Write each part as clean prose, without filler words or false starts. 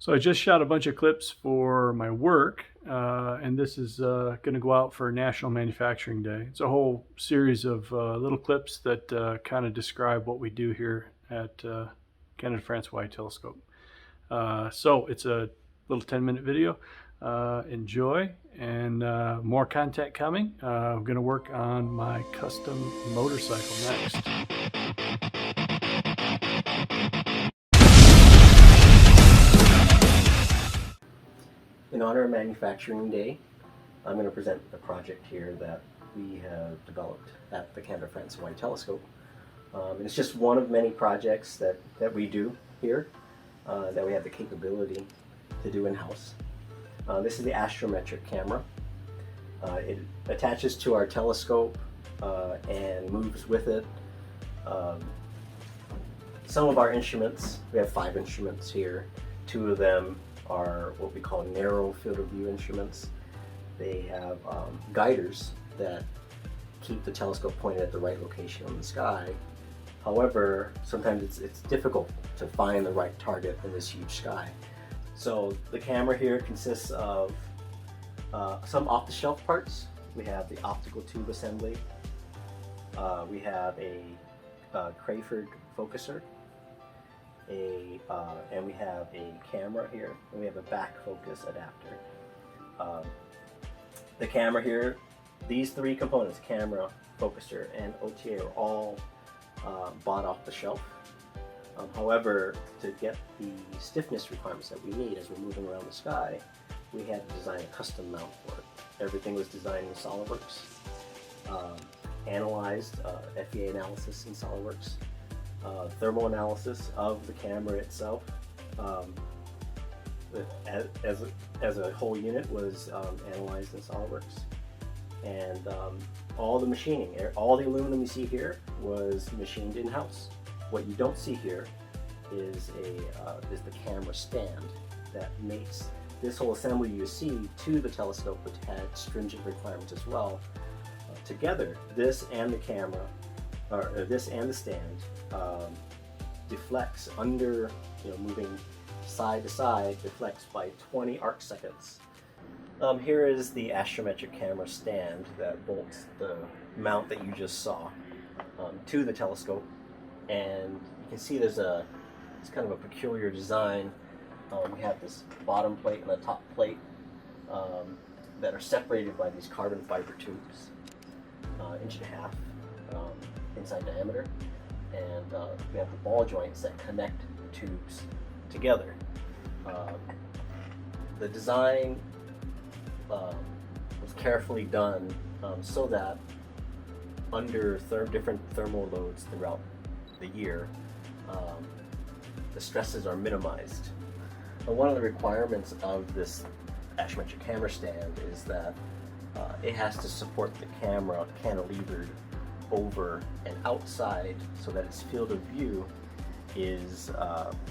So I just shot a bunch of clips for my work, and this is going to go out for National Manufacturing Day. It's a whole series of little clips that kind of describe what we do here at Canada France Wide Telescope. So it's a little 10-minute video. Enjoy, and more content coming. I'm going to work on my custom motorcycle next. In honor of Manufacturing Day, I'm going to present a project here that we have developed at the Canada France Wide Telescope. And it's just one of many projects that we do here, that we have the capability to do in-house. This is the Astrometric camera. It attaches to our telescope and moves with it. Some of our instruments, we have 5 instruments here. 2 of them are what we call narrow field of view instruments. They have guiders that keep the telescope pointed at the right location on the sky. However, sometimes it's difficult to find the right target in this huge sky. So the camera here consists of some off-the-shelf parts. We have the optical tube assembly. We have a Crayford focuser. And we have a camera here, and we have a back focus adapter. The camera here, these 3 components, camera, focuser, and OTA, are all bought off the shelf. However, to get the stiffness requirements that we need as we're moving around the sky, we had to design a custom mount for it. Everything was designed in SolidWorks, analyzed, FEA analysis in SolidWorks. Thermal analysis of the camera itself as a whole unit was analyzed in SolidWorks, and all the machining, all the aluminum you see here was machined in-house. What you don't see here is the camera stand that makes this whole assembly you see to the telescope, which had stringent requirements as well. Together, this and the camera, or this and the stand, deflects under, moving side to side, deflects by 20 arc seconds. Here is the Astrometric camera stand that bolts the mount that you just saw to the telescope, and you can see it's kind of a peculiar design. We have this bottom plate and a top plate that are separated by these carbon fiber tubes, 1.5 inches inside diameter, and we have the ball joints that connect the tubes together. The design was carefully done so that under different thermal loads throughout the year, the stresses are minimized. One of the requirements of this Astrometric camera stand is that it has to support the camera cantilevered over and outside, so that its field of view is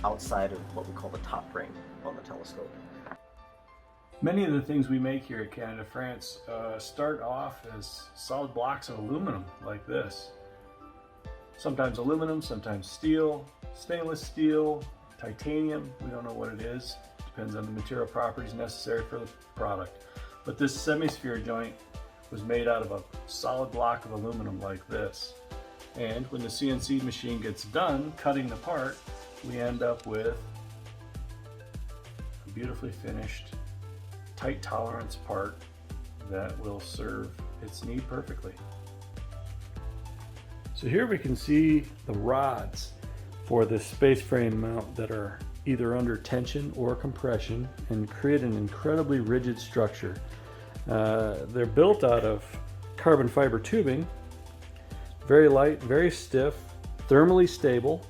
outside of what we call the top ring on the telescope. Many of the things we make here at Canada France start off as solid blocks of aluminum like this. Sometimes aluminum, sometimes steel, stainless steel, titanium, we don't know what it is. Depends on the material properties necessary for the product. But this semisphere joint was made out of a solid block of aluminum like this. And when the CNC machine gets done cutting the part, we end up with a beautifully finished, tight tolerance part that will serve its need perfectly. So here we can see the rods for this space frame mount that are either under tension or compression and create an incredibly rigid structure. They're built out of carbon fiber tubing, very light, very stiff, thermally stable,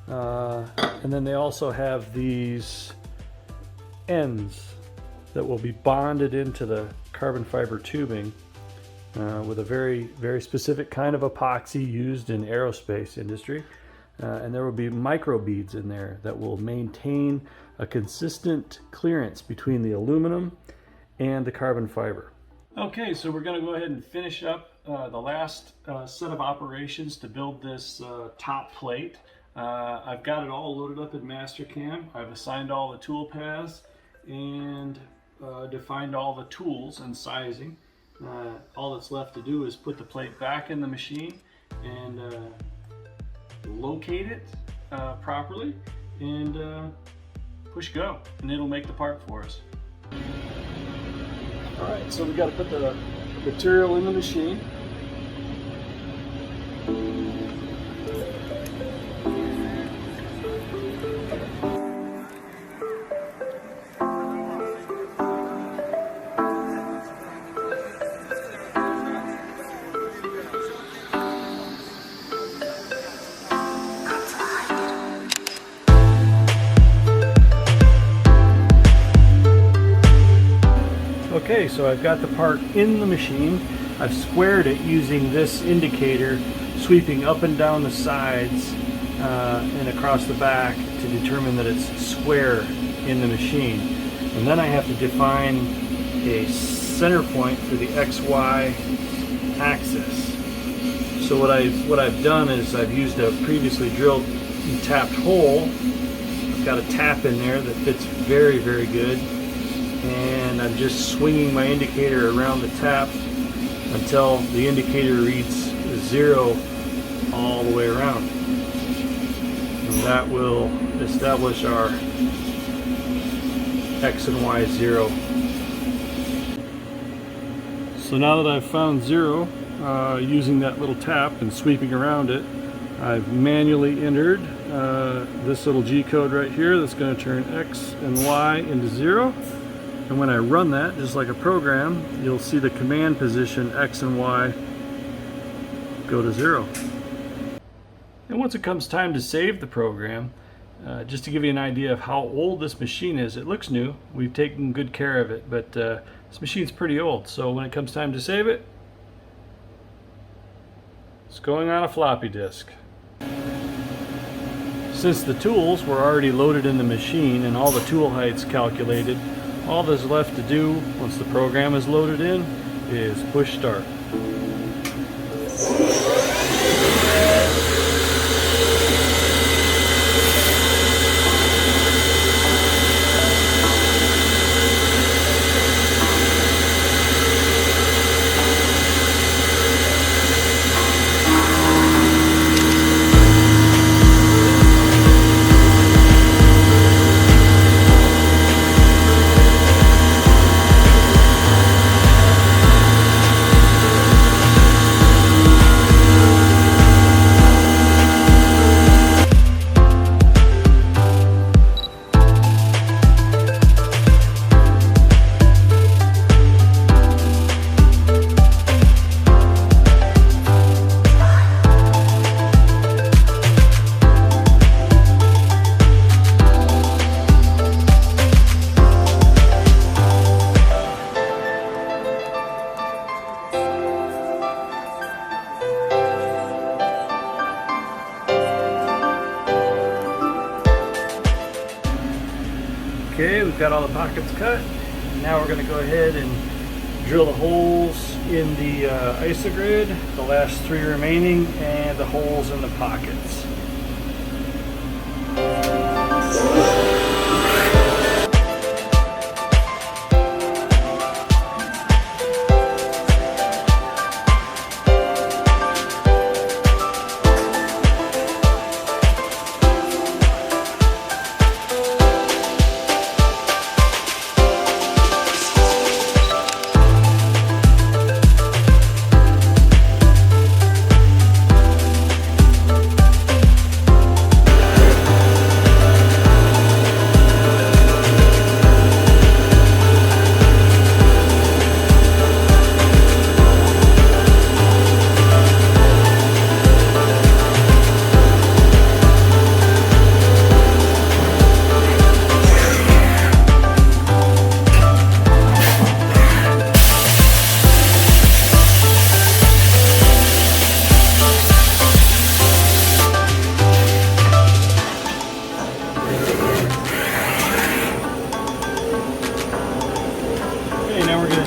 and then they also have these ends that will be bonded into the carbon fiber tubing with a very, very specific kind of epoxy used in aerospace industry. And there will be micro beads in there that will maintain a consistent clearance between the aluminum and the carbon fiber. Okay, so we're going to go ahead and finish up the last set of operations to build this top plate. I've got it all loaded up in Mastercam. I've assigned all the tool paths and defined all the tools and sizing. All that's left to do is put the plate back in the machine and locate it properly and push go, and it'll make the part for us. Alright, so we got to put the material in the machine. Okay, so I've got the part in the machine. I've squared it using this indicator, sweeping up and down the sides and across the back to determine that it's square in the machine. And then I have to define a center point for the XY axis. So what I've done is I've used a previously drilled and tapped hole. I've got a tap in there that fits very, very good. And I'm just swinging my indicator around the tap until the indicator reads 0 all the way around. And that will establish our X and Y 0. So now that I've found 0, using that little tap and sweeping around it, I've manually entered this little G code right here that's going to turn X and Y into 0. And when I run that, just like a program, you'll see the command position X and Y go to 0. And once it comes time to save the program, just to give you an idea of how old this machine is, it looks new. We've taken good care of it, but this machine's pretty old. So when it comes time to save it, it's going on a floppy disk. Since the tools were already loaded in the machine and all the tool heights calculated, all that's left to do once the program is loaded in is push start. Okay, we've got all the pockets cut. Now we're going to go ahead and drill the holes in the isogrid, the last 3 remaining, and the holes in the pockets.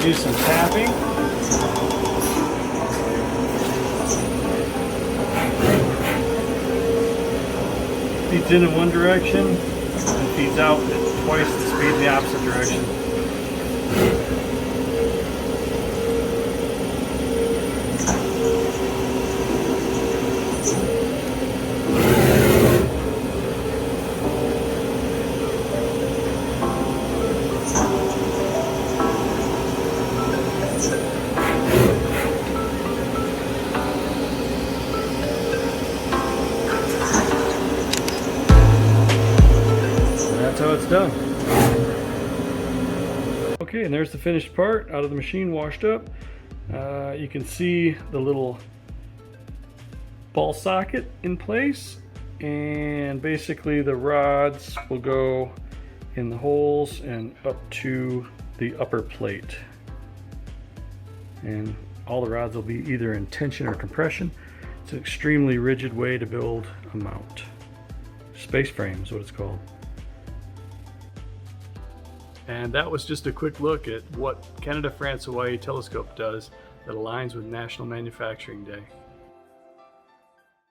Do some tapping. feeds in one direction and feeds out at twice the speed in the opposite direction. That's how it's done. Okay, and there's the finished part out of the machine, washed up. You can see the little ball socket in place, and basically the rods will go in the holes and up to the upper plate. And all the rods will be either in tension or compression. It's an extremely rigid way to build a mount. Space frame is what it's called. And that was just a quick look at what Canada, France, Hawaii telescope does that aligns with National Manufacturing Day.